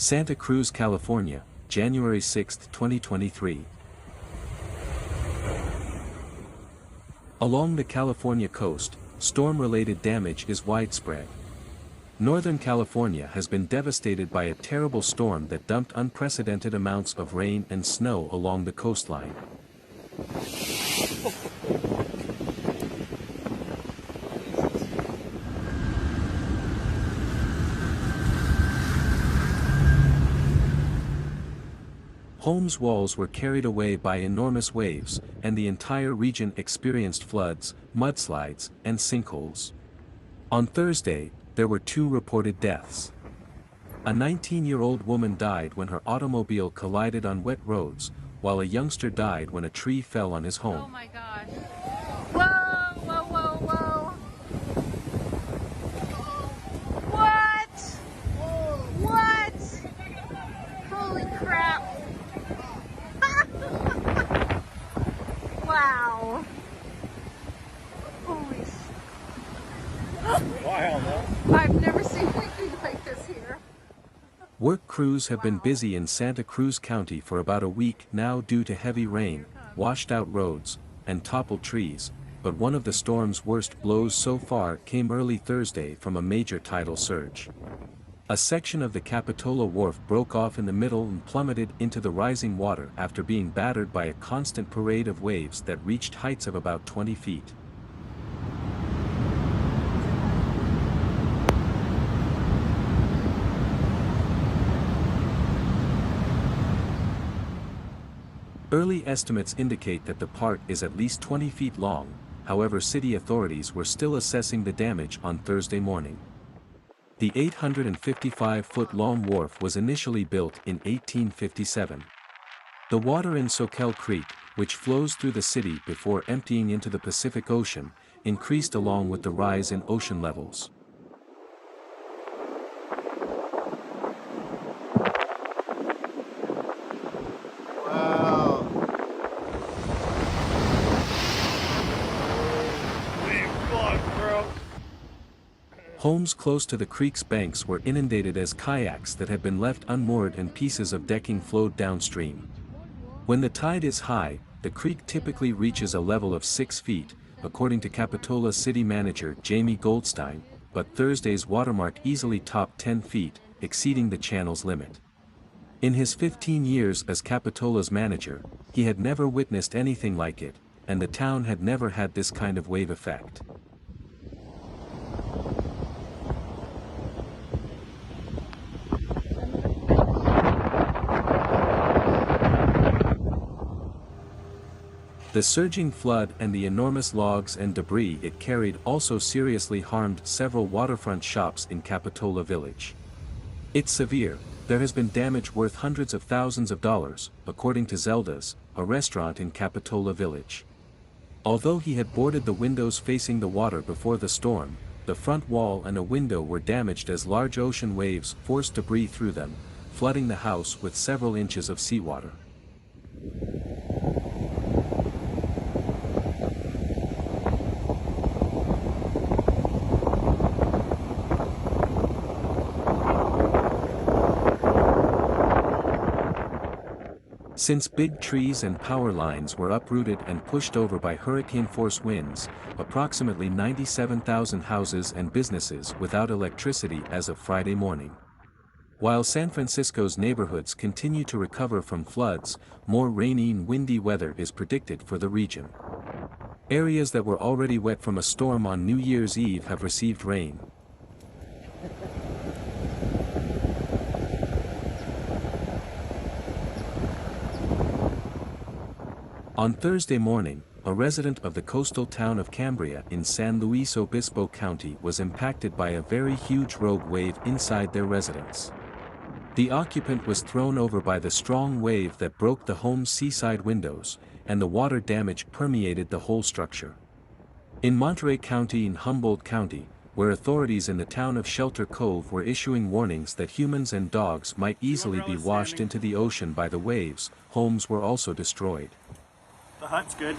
Santa Cruz, California, January 6, 2023. Along the California coast, storm-related damage is widespread. Northern California has been devastated by a terrible storm that dumped unprecedented amounts of rain and snow along the coastline. Homes' walls were carried away by enormous waves, and the entire region experienced floods, mudslides, and sinkholes. On Thursday, there were 2 reported deaths. A 19-year-old woman died when her automobile collided on wet roads, while a youngster died when a tree fell on his home. Oh my gosh. Whoa, whoa, whoa, whoa. What? What? Holy crap. Wow. Holy Wild, huh? I've never seen anything like this here. Work crews have been busy in Santa Cruz County for about a week now due to heavy rain, washed-out roads, and toppled trees, but one of the storm's worst blows so far came early Thursday from a major tidal surge. A section of the Capitola Wharf broke off in the middle and plummeted into the rising water after being battered by a constant parade of waves that reached heights of about 20 feet. Early estimates indicate that the part is at least 20 feet long, however city authorities were still assessing the damage on Thursday morning. The 855-foot-long wharf was initially built in 1857. The water in Soquel Creek, which flows through the city before emptying into the Pacific Ocean, increased along with the rise in ocean levels. Homes close to the creek's banks were inundated as kayaks that had been left unmoored and pieces of decking flowed downstream. When the tide is high, the creek typically reaches a level of 6 feet, according to Capitola City Manager Jamie Goldstein, but Thursday's watermark easily topped 10 feet, exceeding the channel's limit. In his 15 years as Capitola's manager, he had never witnessed anything like it, and the town had never had this kind of wave effect. The surging flood and the enormous logs and debris it carried also seriously harmed several waterfront shops in Capitola Village. It's severe. There has been damage worth hundreds of thousands of dollars, according to Zelda's, a restaurant in Capitola Village. Although he had boarded the windows facing the water before the storm, the front wall and a window were damaged as large ocean waves forced debris through them, flooding the house with several inches of seawater. Since big trees and power lines were uprooted and pushed over by hurricane-force winds, approximately 97,000 houses and businesses without electricity as of Friday morning. While San Francisco's neighborhoods continue to recover from floods, more rainy and windy weather is predicted for the region. Areas that were already wet from a storm on New Year's Eve have received rain. On Thursday morning, a resident of the coastal town of Cambria in San Luis Obispo County was impacted by a very huge rogue wave inside their residence. The occupant was thrown over by the strong wave that broke the home's seaside windows, and the water damage permeated the whole structure. In Monterey County and Humboldt County, where authorities in the town of Shelter Cove were issuing warnings that humans and dogs might easily be washed into the ocean by the waves, homes were also destroyed. The hut's good.